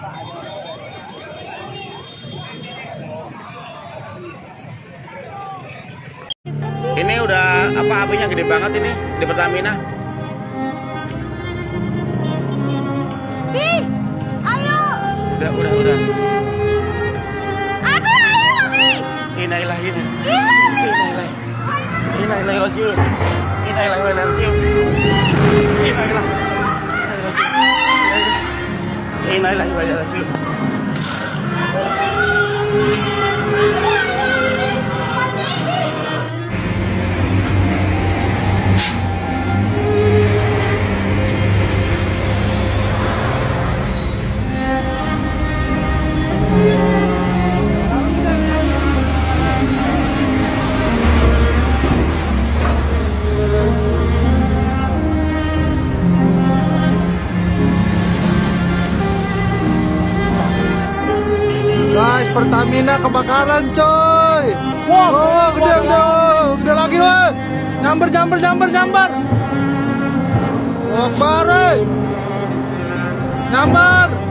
Ini udah apa apinya gede banget ini di Pertamina. Bi, ayo. Udah. Abi, ayo, Abi. Innalillahi. Gila. Innalillahi. Guys, Pertamina kebakaran coy. Wow, gede lagi woi. Nyamber. Wah, bare. Nyamber.